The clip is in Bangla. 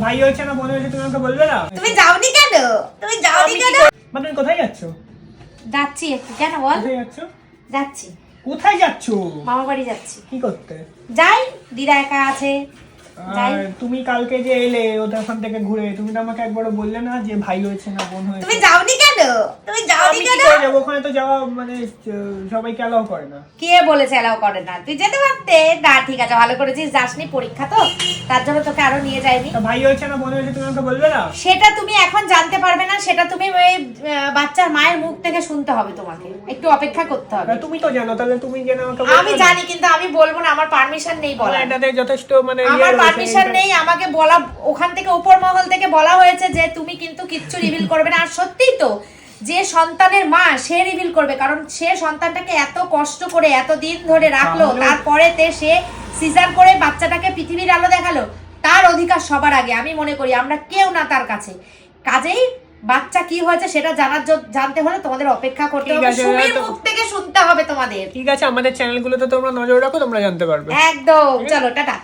ভাই হয়েছে না বোন হয়েছে তুমি আমাকে বলবে না? তুমি যাওনি কেন? তুমি যাওনি কেন? মানে তুমি কোথায় যাচ্ছ? যাচ্ছি একটু। কেন বল? কোথায় যাচ্ছ? যাচ্ছি। কোথায় যাচ্ছ? মামা বাড়ি যাচ্ছি। কি করতে? যাই, দিদা একা আছে। আর তুমি কালকে যে এলে ওখান থেকে ঘুরে, তুমি তো আমাকে একবারও বললে না যে ভাই হয়েছে না বোন হয়েছে। তুমি যাওনি কেন? তুমি যাওনি আমি কি কেন? করে যাবো? ওখানে তো যাওয়া মানে সবাইকে অ্যালাউ করে না। কে বলেছে এলাও করে না? তুই যেতে পারতে। না ঠিক আছে, ভালো করেছিস, যাসনি, পরীক্ষা তো, তার জন্য তোকে আরো নিয়ে যাইনি। তা ভাই হয়েছে না বোন হয়েছে তুমি আমাকে বলবে না? সেটা তুমি এখন জানতে পারবে না, সেটা তুমি ওই বাচ্চার মায়ের মুখ থেকে শুনতে হবে, তোমাকে একটু অপেক্ষা করতে হবে। তুমি তো জানো, তাহলে তুমি জেনে আমাকে বলবে না? আমি জানি, কিন্তু আমি বলবো না, আমার পারমিশন নেই বলা। এটাতে যথেষ্ট মানে আমার পারমিশন নেই, আমাকে বলা, ওখান থেকে উপর মহল থেকে বলা হয়েছে যে তুমি কিন্তু কিচ্ছু রিভিল করবে না। আর সত্যিই তো, যে সন্তানের মা সে রিভিল করবে, কারণ সে সন্তানটাকে এত কষ্ট করে এত দিন ধরে রাখলো, তারপরেতে সে সিজার করে বাচ্চাটাকে পৃথিবীর আলো দেখালো। তার অধিকার সবার আগে, আমি মনে করি আমরা কেউ না তার কাছে। কাজেই বাচ্চা কি হয়েছে সেটা জানতে হলে তোমাদের অপেক্ষা করতে হবে, সুমির মুখ থেকে শুনতে হবে তোমাদের। ঠিক আছে, আমাদের চ্যানেলগুলোতে তোমরা নজর রাখো, তোমরা জানতে পারবে। একদম, চলো টাটা।